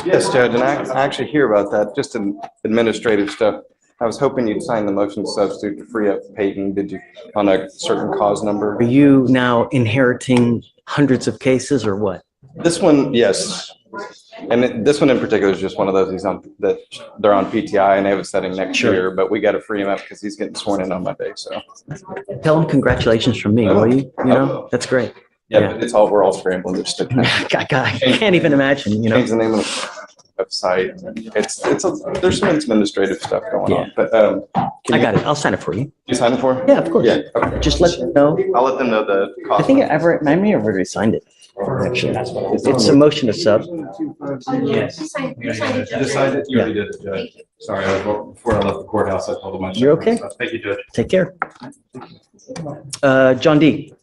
Yes, Judge, and I actually hear about that, just in administrative stuff. I was hoping you'd sign the motion to substitute to free up Peyton. Did you, on a certain cause number? Are you now inheriting hundreds of cases or what? This one, yes. And this one in particular is just one of those, they're on PTI and they have a setting next year, but we got to free him up because he's getting sworn in on Monday, so. Tell him congratulations from me, will you? You know, that's great. Yeah, but we're all scrambling just to. I can't even imagine, you know. Change the name of the website. There's some administrative stuff going on, but. I got it. I'll sign it for you. You sign it for? Yeah, of course. Yeah. Okay. Just let them know. I'll let them know the cost. I think I may have already signed it. Actually, it's a motion to sub. Yes. You signed it? You already did it, Judge. Sorry, before I left the courthouse, I told them. You're okay? Thank you, Judge. Take care. John D.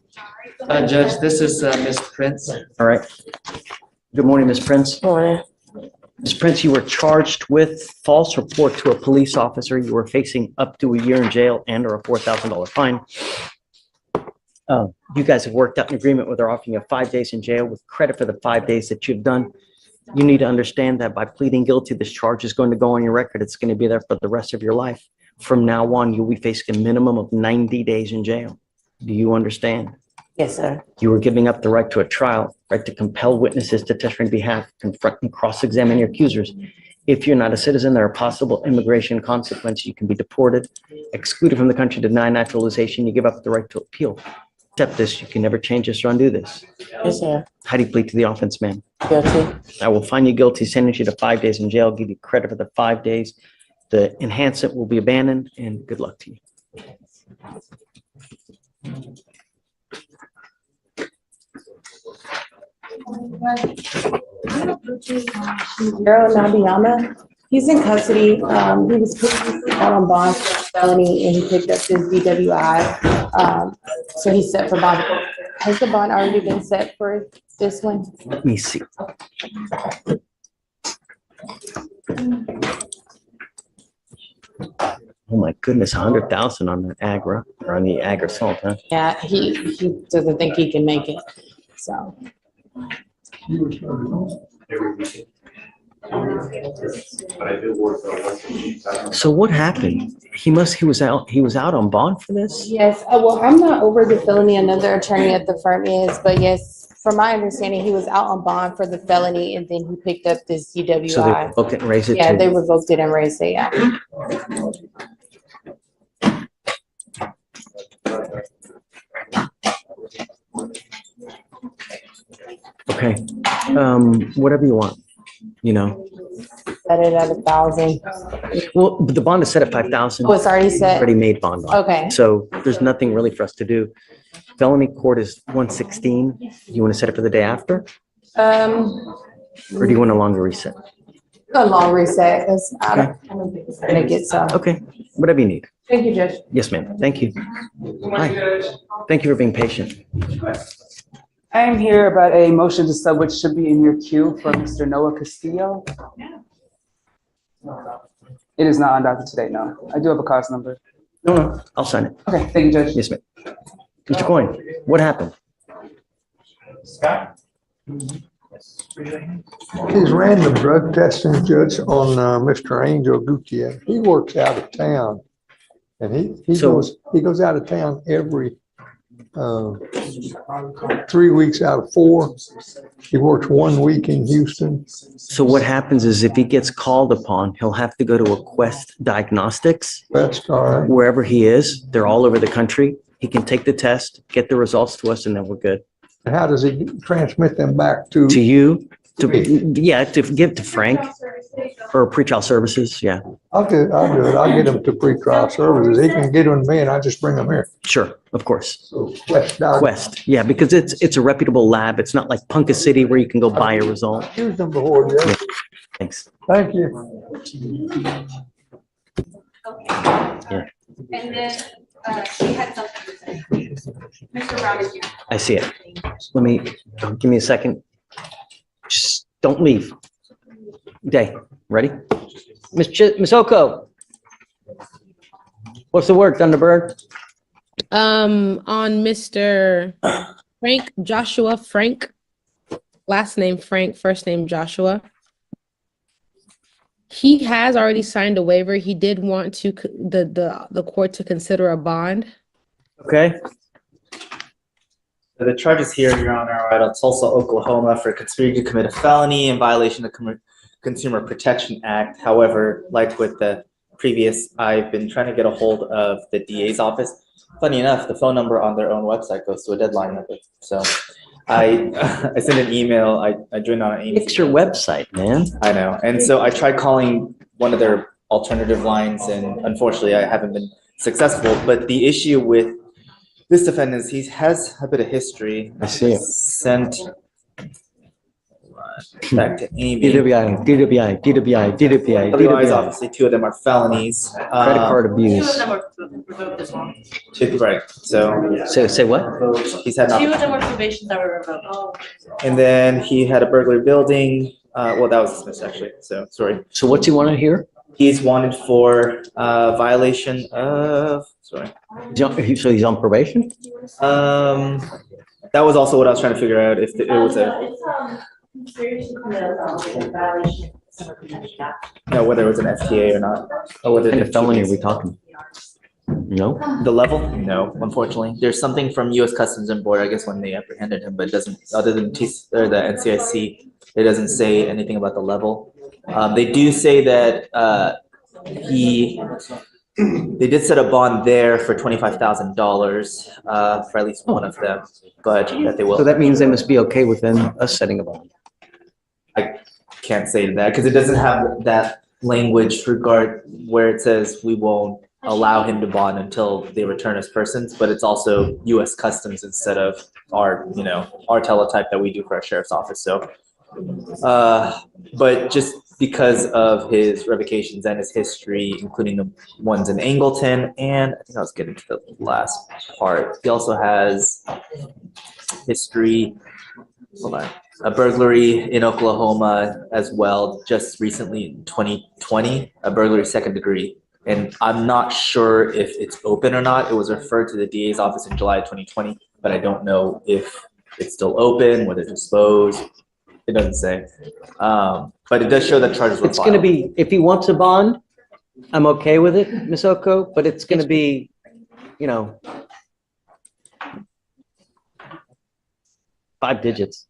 Judge, this is Ms. Prince. All right. Good morning, Ms. Prince. Morning. Ms. Prince, you were charged with false report to a police officer. You were facing up to a year in jail and or a $4,000 fine. You guys have worked out an agreement where they're offering you 5 days in jail with credit for the 5 days that you've done. You need to understand that by pleading guilty, this charge is going to go on your record. It's going to be there for the rest of your life. From now on, you'll be facing a minimum of 90 days in jail. Do you understand? Yes, sir. You were giving up the right to a trial, right to compel witnesses to testify on behalf, confront and cross-examine your accusers. If you're not a citizen, there are possible immigration consequences. You can be deported, excluded from the country, denied naturalization. You give up the right to appeal. Accept this. You can never change this or undo this. Yes, sir. How do you plead to the offense, ma'am? Guilty. I will find you guilty, sentence you to 5 days in jail, give you credit for the 5 days. The enhancement will be abandoned, and good luck to you. Earl Nabiyama, he's in custody. He was previously out on bond for a felony and he picked up his DWI. So he's set for bond. Has the bond already been set for this one? Let me see. Oh my goodness, 100,000 on the Agra, or on the Agra assault, huh? Yeah, he doesn't think he can make it, so. So what happened? He was out on bond for this? Yes, well, I'm not over the felony, another attorney at the firm is, but yes, from my understanding, he was out on bond for the felony and then he picked up this So they DWI. revoked it and raised it Yeah, to. they revoked it and raised it, yeah. Okay, whatever you want, you know. Set it at 1,000. Well, but the bond is set at 5,000. Oh, it's already set? Already made bond on. Okay. So there's nothing really for us to do. Felony court is 116. You want to set it for the day after, or do you want a longer reset? A long reset, 'cause I don't think it's gonna get some. Okay, whatever you need. Thank you, Judge. Yes, ma'am. Thank you. Hi. Thank you for being patient. I am here about a motion to sub which should be in your queue for Mr. Noah Castillo. It is not on docket today, no. I do have a cause number. No, I'll sign it. Okay, thank you, Judge. Yes, ma'am. Mr. Coyne, what happened? Scott? His random drug testing, Judge, on Mr. Angel Gutierrez. He works out of town. And he So- goes out of town every 3 weeks out of 4. He works 1 week in Houston. So what happens is if he gets called upon, he'll have to go to a Quest Diagnostics, That's all right. wherever he is. They're all over the country. He can take the test, get the results to us, and then we're good. And how does he transmit them back to? To you, to give to Frank or pretrial services. Yeah, I'll do it. I'll get him to pretrial services. He can get them to me and I just bring them here. sure, of course. So Quest Diagnostics. Quest, yeah, because it's a reputable lab. It's not like Punka City where you can go buy a result. Used them before, Judge. Thanks. Thank you. Yeah. And then she had something to say. Mr. Brown is here. I see it. Let me, give me a second. Just don't leave. Okay, ready? Miss Oko. What's the word, Thunderbird? On Mr. Frank, Joshua Frank, last name Frank, first name Joshua. he has already signed a waiver. He did want to the court to consider a bond. Okay, The charges here, Your Honor, are out of Tulsa, Oklahoma for conspiracy to commit a felony in violation of the Consumer Protection Act. However, like with the previous, I've been trying to get a hold of the DA's office. Funny enough, the phone number on their own website goes to a deadline number. So I sent an email. I joined on an email. fix your website, man. I know. And so I tried calling one of their alternative lines, and unfortunately I haven't been successful. But the issue with this defendant is he has a bit of history. I see it. Sent back to Amy. DWI, DWI, DWI, DWI, Otherwise, DWI. obviously, two of them are felonies. Credit card abuse. Right. So Say what? he's had Two of not, them were probations that were revoked. and then he had a burglary building. Well, that was dismissed actually. So sorry. So what's he wanted here? He's wanted for violation of sorry. So he's on probation? That was also what I was trying to figure out if it was a no, whether it was an FTA or not, or whether What kind the of felony are we talking? No? The level? No, unfortunately. There's something from U.S. Customs and Border, I guess, when they apprehended him, but it doesn't, other than or the NCIC, it doesn't say anything about the level. They do say that they did set a bond there for $25,000 for at least one of them, but that they will. So that means they must be okay with them us setting a bond. I can't say that because it doesn't have that language regard where it says we won't allow him to bond until they return as persons, but it's also U.S. Customs instead of our teletype that we do for our sheriff's office. So, but just because of his revocations and his history, including the ones in Angleton, and I think I was getting to the last part. He also has history. Hold on. A burglary in Oklahoma as well, just recently in 2020, a burglary second degree. And I'm not sure if it's open or not. It was referred to the DA's office in July of 2020, but I don't know if it's still open, whether it's disposed. It doesn't say. But it does show that charges were It's filed. gonna be, if he wants a bond, I'm okay with it, Ms. Oko, but it's gonna be, 5 digits,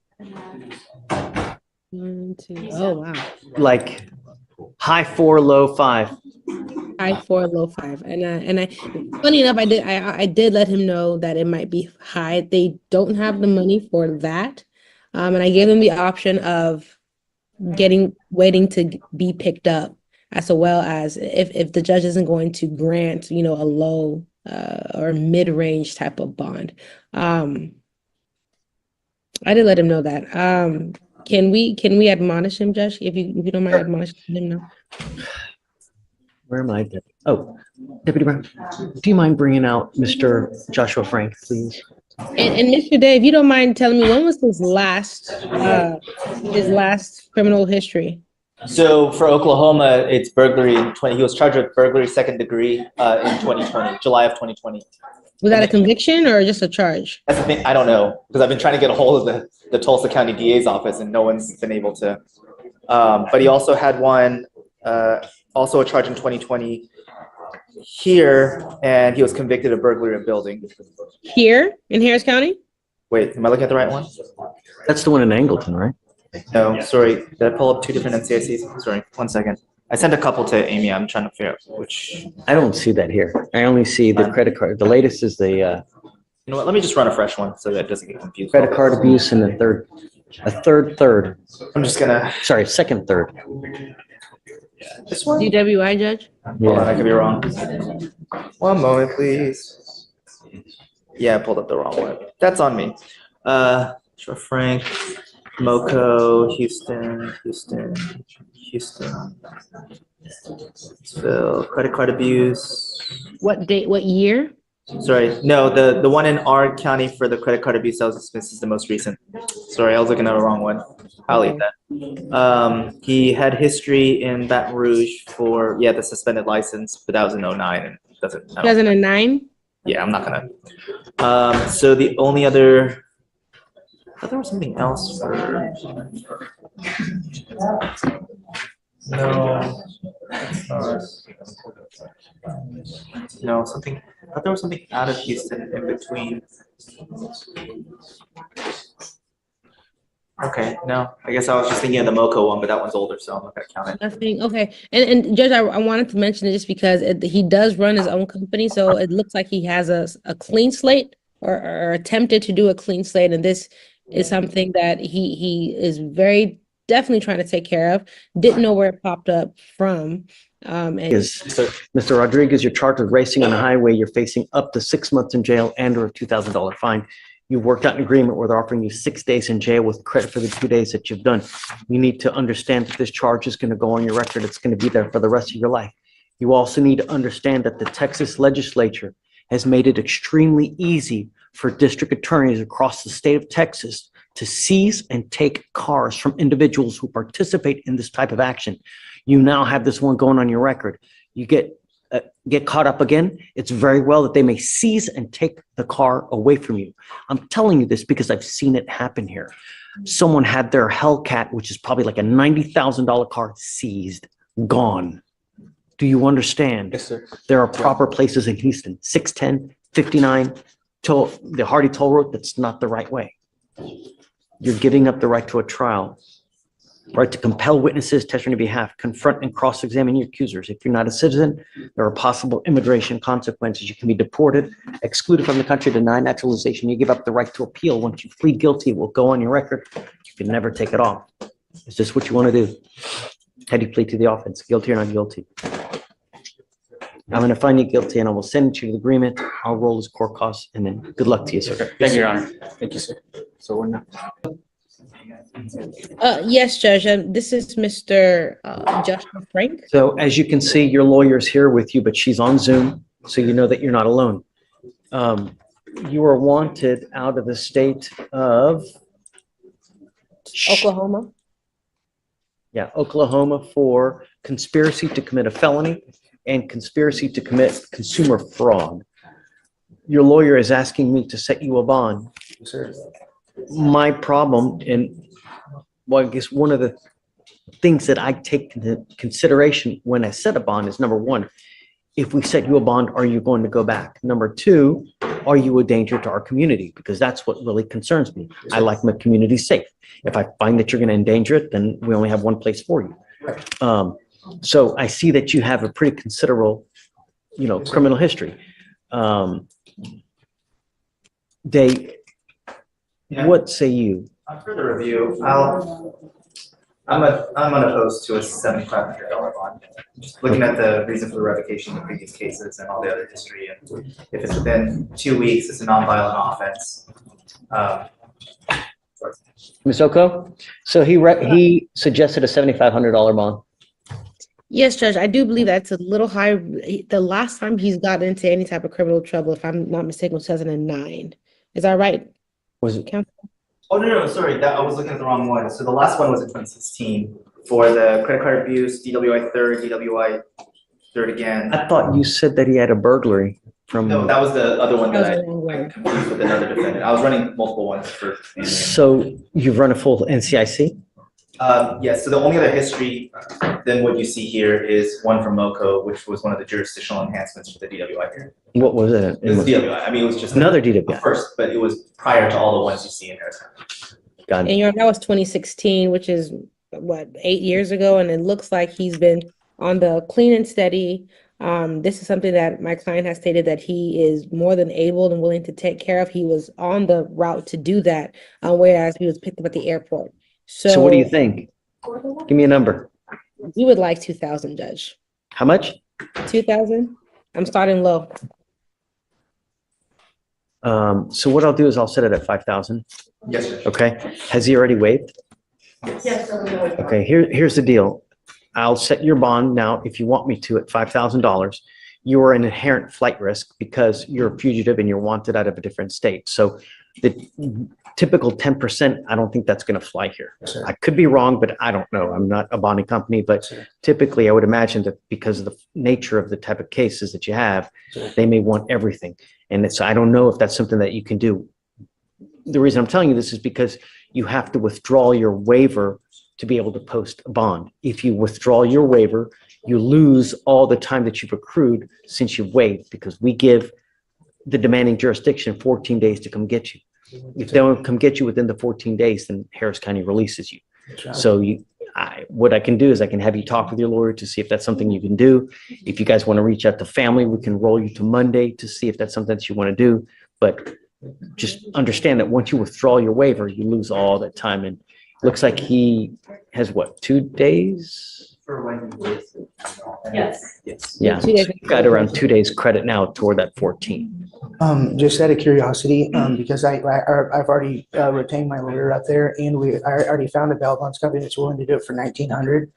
1, 2. Oh wow. like high 4, low 5. High 4, low 5, and I. Funny enough, I did let him know that it might be high. They don't have the money for that, and I gave them the option of waiting to be picked up, as well as if the judge isn't going to grant, a low or mid-range type of bond. I did let him know that. Can we admonish him, Judge? If you don't mind admonishing him now. Where am I? Oh, Deputy Brown, do you mind bringing out Mr. Joshua Frank, please? And Mr. Day, if you don't mind telling me, when was his last criminal history? So for Oklahoma, it's burglary in 20. He was charged with burglary second degree in 2020, July of 2020. Was that a conviction or just a charge? That's the thing. I don't know because I've been trying to get a hold of the Tulsa County DA's office and no one's been able to. But he also had one, also a charge in 2020 here, and he was convicted of burglary of building. Here in Harris County? Wait, am I looking at the right one? That's the one in Angleton, right? No, sorry. Did I pull up two different NCICs? Sorry, 1 second. I sent a couple to Amy. I'm trying to figure out which. I don't see that here. I only see the credit card. The latest is the You know what? Let me just run a fresh one so that it doesn't get confused. credit card abuse and a third. I'm just gonna. Sorry, second third. This one? DWI, Judge? Hold on, I could be wrong. 1 moment, please. Yeah, I pulled up the wrong one. That's on me. Frank, Moco, Houston. Phil, credit card abuse. What date, what year? Sorry, no, the one in our county for the credit card abuse that was dismissed is the most recent. Sorry, I was looking at the wrong one. I'll leave that. He had history in Baton Rouge for, the suspended license, but that was in 2009 and doesn't. 2009? Yeah, I'm not gonna. So the only other, I thought there was something else for. No. No, something, I thought there was something out of Houston in between. Okay, no, I guess I was just thinking of the Moco one, but that one's older, so I'm not gonna count it. Nothing. Okay. And Judge, I wanted to mention it just because he does run his own company, so it looks like he has a clean slate or attempted to do a clean slate, and this is something that he is very definitely trying to take care of. Didn't know where it popped up from. And Mr. Rodriguez, you're charged with racing on the highway. You're facing up to 6 months in jail and or a $2,000 fine. You worked out an agreement where they're offering you 6 days in jail with credit for the 2 days that you've done. You need to understand that this charge is going to go on your record. It's going to be there for the rest of your life. You also need to understand that the Texas legislature has made it extremely easy for district attorneys across the state of Texas to seize and take cars from individuals who participate in this type of action. You now have this one going on your record. You get caught up again, it's very well that they may seize and take the car away from you. I'm telling you this because I've seen it happen here. Someone had their Hellcat, which is probably like a $90,000 car, seized, gone. Do you understand? Yes, sir. There are proper places in Houston, 610, 59, the Hardy Toll Road, that's not the right way. You're giving up the right to a trial, right to compel witnesses, testify on your behalf, confront and cross-examine your accusers. If you're not a citizen, there are possible immigration consequences. You can be deported, excluded from the country, denied naturalization. You give up the right to appeal. Once you plead guilty, it will go on your record. You can never take it off. Is this what you want to do? How do you plead to the offense? Guilty or not guilty? I'm going to find you guilty and I will send you the agreement. I'll roll his court costs and then good luck to you, sir. Thank you, Your Honor. Thank you, sir. So we're not. yes, Judge. This is Mr. Joshua Frank. So as you can see, your lawyer's here with you, but she's on Zoom, so you know that you're not alone. You are wanted out of the state of Oklahoma. Yeah, Oklahoma for conspiracy to commit a felony and conspiracy to commit consumer fraud. Your lawyer is asking me to set you a bond. Sir. My problem, and well, I guess one of the things that I take into consideration when I set a bond is, number one, if we set you a bond, are you going to go back? Number two, are you a danger to our community? Because that's what really concerns me. I like my community safe. If I find that you're going to endanger it, then we only have one place for you. So I see that you have a pretty considerable, criminal history. What say you? For the review, I'm unopposed to a $7,500 bond. Just looking at the reason for the revocation of the previous cases and all the other history, and if it's within 2 weeks, it's a non-violent offense. Ms. Oko? So he suggested a $7,500 bond. Yes, Judge. I do believe that's a little high. The last time he's gotten into any type of criminal trouble, if I'm not mistaken, was 2009. Is that right? Was it? Counsel? Oh, no, sorry, I was looking at the wrong one. So the last one was in 2016 for the credit card abuse, DWI third, DWI third again. I thought you said that he had a burglary from. No, that was the other one that That was I the wrong one. confused with another defendant. I was running multiple ones for. So you've run a full NCIC? Yes, so the only other history than what you see here is one from MoCo, which was one of the jurisdictional enhancements for the DWI here. What was it? It was DWI, I mean, it was just. Another the DWI. first, but it was prior to all the ones you see in there. Got it. And that was 2016, which is what, 8 years ago, and it looks like he's been on the clean and steady. This is something that my client has stated that he is more than able and willing to take care of. He was on the route to do that, whereas he was picked up at the airport. So what do you think? Give me a number. We would like 2,000, Judge. How much? 2,000? I'm starting low. So what I'll do is I'll set it at 5,000. Yes, sir. Okay. Has he already waived? Yes. Okay. Here's the deal. I'll set your bond now, if you want me to, at $5,000. You are an inherent flight risk because you're a fugitive and you're wanted out of a different state. So the typical 10%, I don't think that's going to fly here. Sure. I could be wrong, but I don't know. I'm not a bonding company, but Sure. typically I would imagine that because of the nature of the type of cases that you have, Sure. they may want everything. And so I don't know if that's something that you can do. The reason I'm telling you this is because you have to withdraw your waiver to be able to post a bond. If you withdraw your waiver, you lose all the time that you've accrued since you've waived, because we give the demanding jurisdiction 14 days to come get you. If they don't come get you within the 14 days, then Harris County releases you. So what I can do is I can have you talk with your lawyer to see if that's something you can do. If you guys want to reach out to family, we can roll you to Monday to see if that's something that you want to do. But just understand that once you withdraw your waiver, you lose all that time. And it looks like he has what, 2 days? Yes. Yes. Yeah, 2 days. got around 2 days credit now toward that 14. Just out of curiosity, because I've already retained my lawyer up there, and I already found a bail bonds company that's willing to do it for 1,900.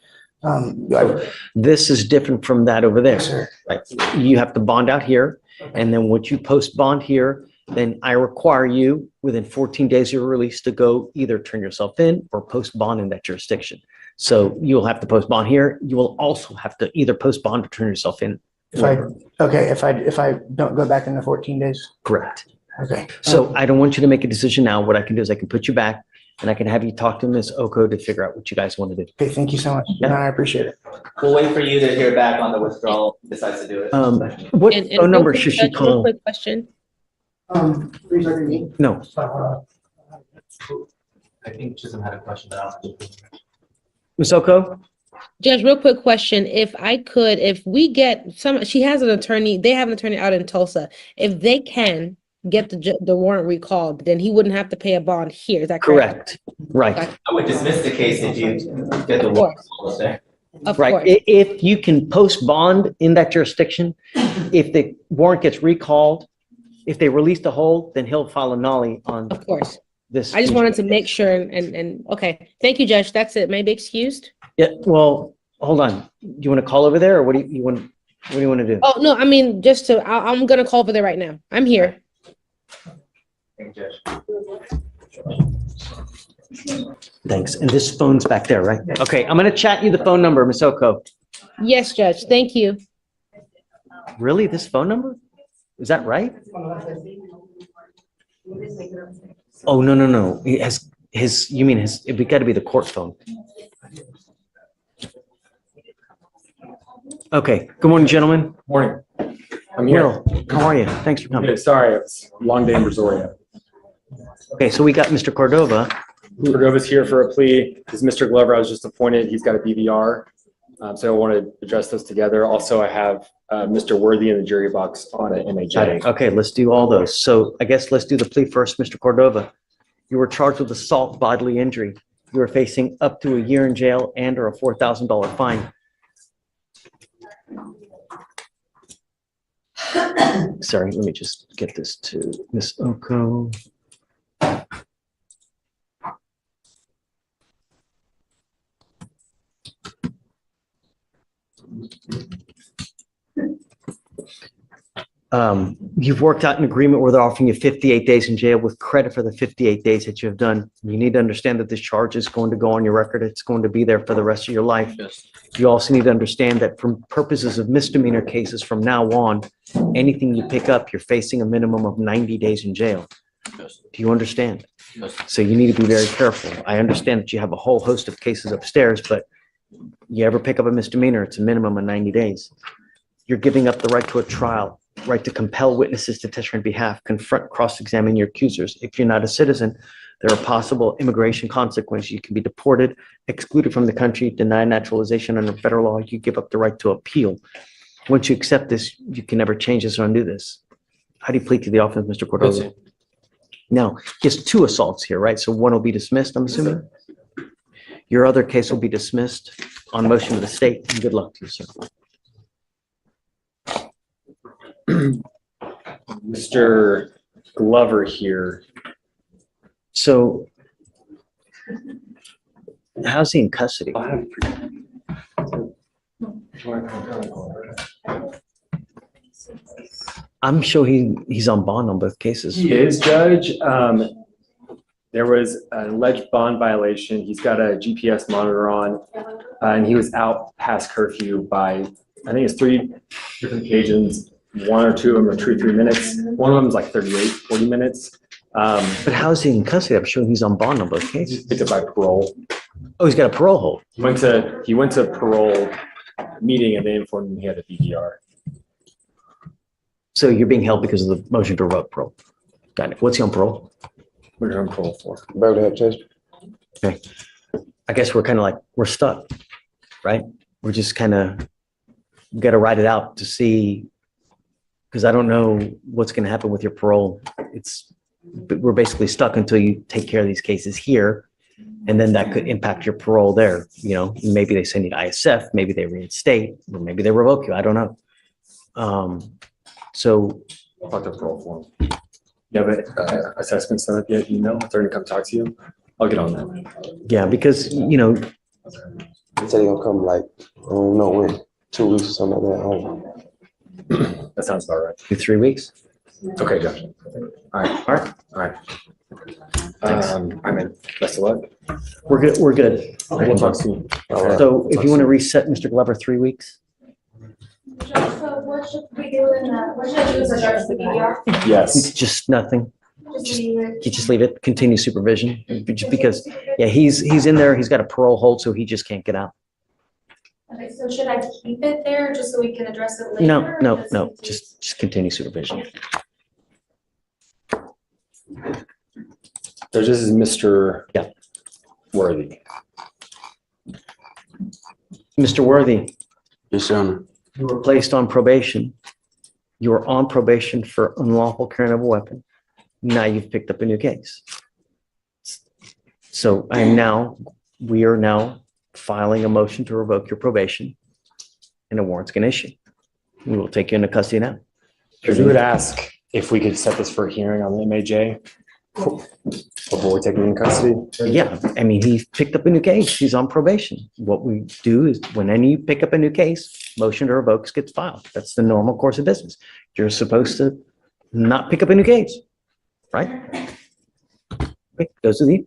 This is different from that over there. Yes, sir. Right. You have to bond out here, and then once you post bond here, then I require you within 14 days of your release to go either turn yourself in or post bond in that jurisdiction. So you'll have to post bond here. You will also have to either post bond or turn yourself in. If I don't go back in the 14 days. Correct. Okay. So I don't want you to make a decision now. What I can do is I can put you back and I can have you talk to Ms. Oko to figure out what you guys want to do. Okay, thank you so much. Yeah. No, I appreciate it. We'll wait for you to hear back on the withdrawal, decides to do it. What And phone number real should quick, she Judge, real call? quick question. No. I think Chisholm had a question now. Ms. Oko? Judge, real quick question. If we get she has an attorney, they have an attorney out in Tulsa. If they can get the warrant recalled, then he wouldn't have to pay a bond here. Is that correct? Correct. Right. I would dismiss the case if you get the Of warrant. course. there. Of Right. course. If you can post bond in that jurisdiction, if the warrant gets recalled, if they release the hold, then he'll file a nollie on Of course. this. I just wanted to make sure and okay. Thank you, Judge. That's it. May I be excused? Yeah, well, hold on. Do you want to call over there or what do you want to do? Oh, no, I mean, I'm going to call over there right now. I'm here. Thank you, Judge. Thanks. And this phone's back there, right? Okay, I'm going to chat you the phone number, Ms. Oko. Yes, Judge. Thank you. Really? This phone number? Is that right? Oh, no. It has it got to be the court phone. Okay. Good morning, gentlemen. Morning. I'm here. Merrill, how are you? Thanks for coming. Okay, sorry, it's a long day in Brazoria. Okay, so we got Mr. Cordova. Cordova's here for a plea. This is Mr. Glover. I was just appointed. He's got a BVR. So I want to address those together. Also, I have Mr. Worthy in the jury box on an MHA. Okay, let's do all those. So I guess let's do the plea first, Mr. Cordova. You were charged with assault, bodily injury. You are facing up to a year in jail and or a $4,000 fine. Sorry, let me just get this to Ms. Oko. You've worked out an agreement where they're offering you 58 days in jail with credit for the 58 days that you have done. You need to understand that this charge is going to go on your record. It's going to be there for the rest of your life. You also need to understand that for purposes of misdemeanor cases from now on, anything you pick up, you're facing a minimum of 90 days in jail. Do you understand? So you need to be very careful. I understand that you have a whole host of cases upstairs, but you ever pick up a misdemeanor, it's a minimum of 90 days. You're giving up the right to a trial, right to compel witnesses to testify on behalf, confront, cross-examine your accusers. If you're not a citizen, there are possible immigration consequences. You can be deported, excluded from the country, denied naturalization under federal law. You give up the right to appeal. Once you accept this, you can never change this or undo this. How do you plead to the offense, Mr. Cordova? Now, just 2 assaults here, right? So one will be dismissed, I'm assuming? Your other case will be dismissed on motion of the state. And good luck to you, sir. Mr. Glover here. So how's he in custody? I'm sure he's on bond on both cases. He is, Judge. There was an alleged bond violation. He's got a GPS monitor on, and he was out past curfew by, I think it's 3 different occasions. 1 or 2 of them are 2 or 3 minutes. One of them is like 38, 40 minutes. But how's he in custody? I'm sure he's on bond on both cases. Picked up by parole. Oh, he's got a parole hold. He went to parole meeting and they informed him he had a PDR. So you're being held because of the motion to revoke parole. Got it. What's he on parole? What are you on parole for? Okay. I guess we're kind of like, we're stuck, right? We're just kind of, got to ride it out to see, because I don't know what's going to happen with your parole. We're basically stuck until you take care of these cases here. And then that could impact your parole there. You know, maybe they send you to ISF, maybe they reinstate, or maybe they revoke you. I don't know. So. About the parole form. You have an assessment set up yet? You know, if they're going to come talk to you, I'll get on that. Yeah, because, you know. They said they're going to come like, I don't know when, 2 weeks or something like that. That sounds about right. 3 weeks. Okay, Josh. All right. All right. All right. I'm in. Best of luck. We're good. We're good. We'll talk soon. So if you want to reset Mr. Glover 3 weeks. So what should we do what should I do with regards to the PDR? Yes. Just nothing. Just leave it. You just leave it, continue supervision, just because, yeah, he's in there, he's got a parole hold, so he just can't get out. Okay, so should I keep it there just so we can address it later? No, just continue supervision. So this is Mr. Yeah. Worthy. Mr. Worthy, Yes, sir. you were placed on probation. You were on probation for unlawful carrying of a weapon. Now you've picked up a new case. So we are now filing a motion to revoke your probation and a warrant's going to issue. We will take you into custody now. Because we would ask if we could set this for a hearing on the MAJ before we take him in custody. Yeah, I mean, he picked up a new case. He's on probation. What we do is whenever you pick up a new case, motion to revoke gets filed. That's the normal course of business. You're supposed to not pick up a new case, right? Okay, goes with you.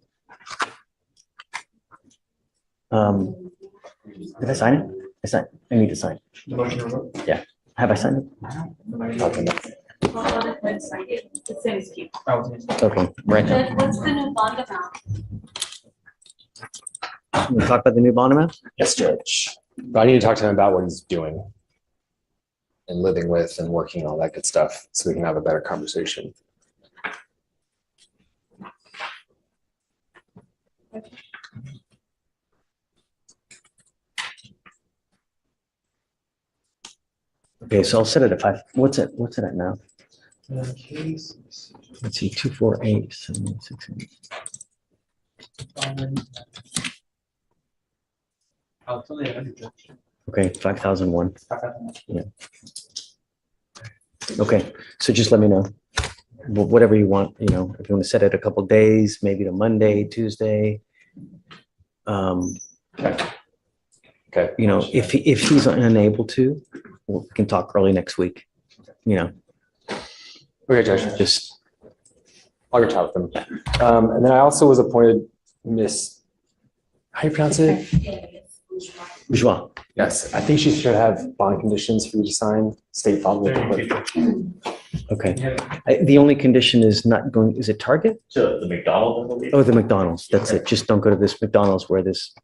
Did I sign it? I need to sign. Yeah. Have I signed it? The same as keep. Okay, right now. Judge, what's the new bond amount? You wanna talk about the new bond amount? Yes, Judge. But I need to talk to him about what he's doing and living with and working and all that good stuff so we can have a better conversation. Okay, so I'll set it at 5. What's it at now? Let's see, 248, 768. Okay, 5,001. Yeah. Okay, so just let me know. Whatever you want, if you want to set it a couple days, maybe to Monday, Tuesday. Okay. If he's unable to, we can talk early next week. Okay, Judge. I'll reach out with them. And then I also was appointed Miss, how do you pronounce it? Bourgeois. Yes, I think she should have bond conditions for you to sign, state filed with the clerk. Okay. The only condition is not going, is it Target? So the McDonald's. Oh, the McDonald's. That's it. Just don't go to this McDonald's where this.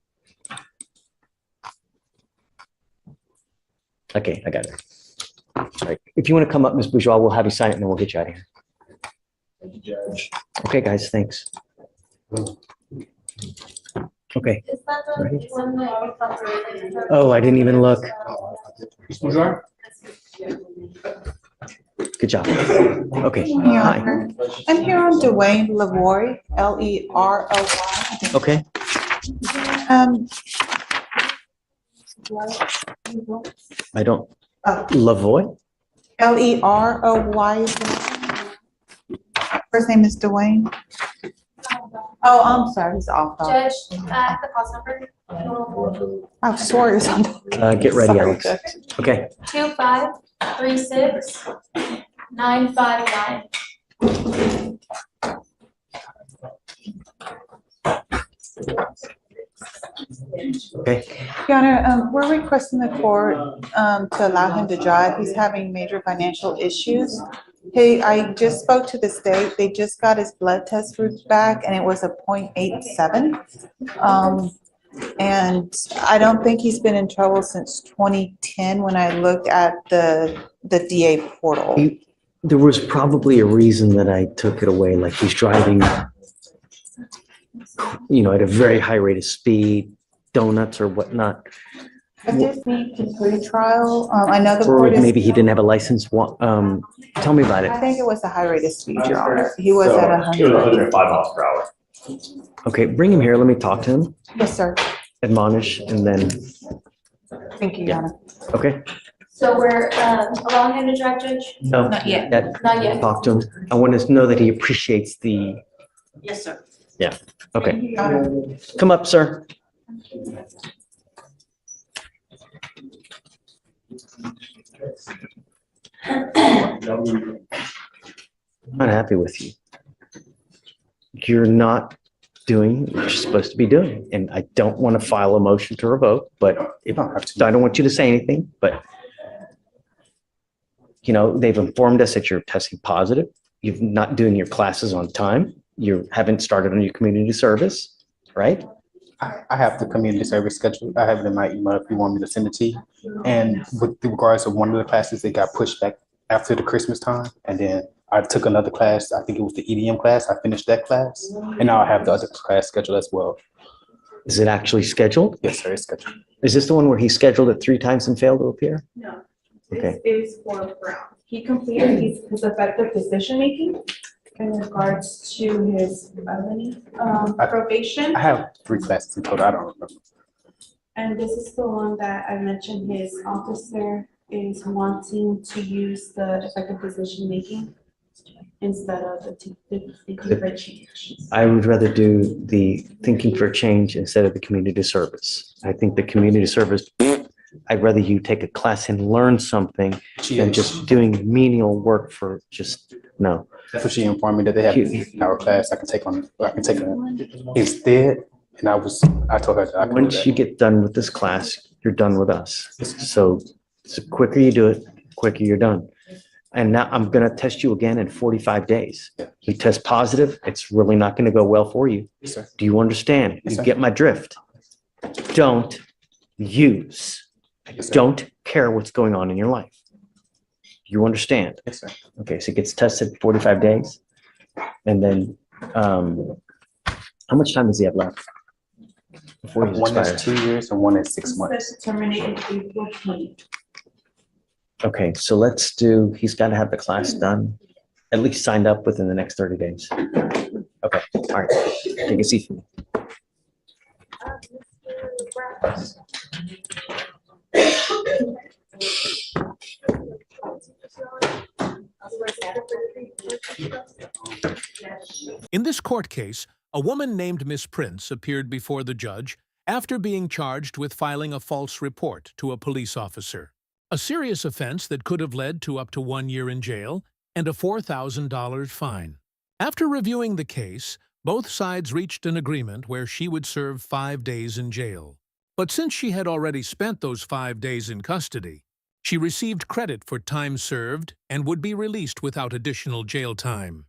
Okay, I got it. All right. If you want to come up, Ms. Bourgeois, we'll have you sign it and then we'll get you out of here. Thank you, Judge. Okay, guys, thanks. Okay. Is that the one that you thought were- Oh, I didn't even look. Good job. Okay, hi. I'm here on Dwayne Leroy, Leroy. Okay, I don't, Lavoy? Leroy. First name is Dwayne. Oh, I'm sorry, he's off. Judge, the pause number. I swore it was on. Get ready, Sorry, Alex. Judge. Okay, 2536 959. okay. Your Honor, we're requesting the court to allow him to drive. He's having major financial issues. Hey, I just spoke to the state. They just got his blood test back and it was a 0.87. And I don't think he's been in trouble since 2010 when I looked at the DA portal. There was probably a reason that I took it away, like he's driving, at a very high rate of speed, donuts or whatnot. I just need to pre-trial. I know the Or court is. maybe he didn't have a license. Tell me about I it. think it was the high rate of speed, Your Honor. He was at 100. It was 105 miles per hour. Okay, bring him here. Let me talk to him, Yes, sir. admonish, and then, Thank you, Your Honor. okay? So we're allowing him to drive, Judge? No. Not yet. Not yet. Talk to him. I want to know that he appreciates the, Yes, sir. okay. Come up, sir. I'm not happy with you. You're not doing what you're supposed to be doing. And I don't want to file a motion to revoke, but if, I don't want you to say anything, but they've informed us that you're testing positive. You're not doing your classes on time. You haven't started on your community service, right? I have the community service schedule. I have it in my email if you want me to send it to you. And with regards to one of the classes, they got pushed back after the Christmas time. And then I took another class. I think it was the EDM class. I finished that class. And now I have the other class scheduled as well. Is it actually scheduled? Yes, sir, it's scheduled. Is this the one where he scheduled it 3 times and failed to appear? No. Okay. This is for Brown. He completed his effective decision-making in regards to his probation. I have 3 classes in total. I don't remember. And this is the one that I mentioned his officer is wanting to use the effective decision-making instead of the thinking for change. I would rather do the thinking for change instead of the community service. I think the community service, I'd rather you take a class and learn something than just doing menial work for no. That's what she informed me, that they have our class I can take instead. And I told her that I could do Once that. you get done with this class, you're done with us. So the quicker you do it, the quicker you're done. And now I'm going to test you again in 45 days. You test positive, it's really not going to go well for you. Yes, sir. Do you understand? Yes, You sir. get my drift. Don't use. Yes, sir. Don't care what's going on in your life. You understand? Yes, sir. Okay, so it gets tested 45 days. And then, how much time does he have left? Before he One is expires? 2 years and one is 6 This months. says terminated April 20. Okay, so let's do, he's got to have the class done, at least signed up within the next 30 days. Okay, all right, take a seat. In this court case, a woman named Miss Prince appeared before the judge after being charged with filing a false report to a police officer, a serious offense that could have led to up to 1 year in jail and a $4,000 fine. After reviewing the case, both sides reached an agreement where she would serve 5 days in jail. But since she had already spent those 5 days in custody, she received credit for time served and would be released without additional jail time.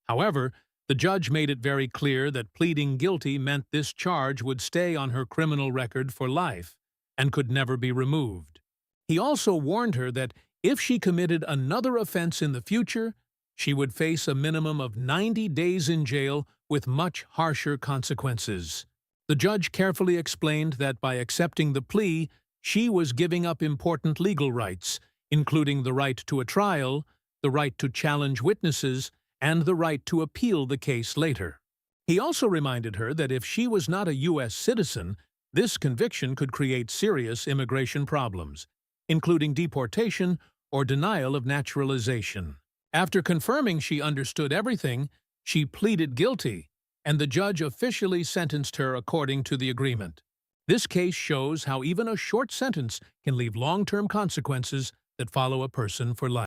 However, the judge made it very clear that pleading guilty meant this charge would stay on her criminal record for life and could never be removed. He also warned her that if she committed another offense in the future, she would face a minimum of 90 days in jail with much harsher consequences. The judge carefully explained that by accepting the plea, she was giving up important legal rights, including the right to a trial, the right to challenge witnesses, and the right to appeal the case later. He also reminded her that if she was not a U.S. citizen, this conviction could create serious immigration problems, including deportation or denial of naturalization. After confirming she understood everything, she pleaded guilty, and the judge officially sentenced her according to the agreement. This case shows how even a short sentence can leave long-term consequences that follow a person for life.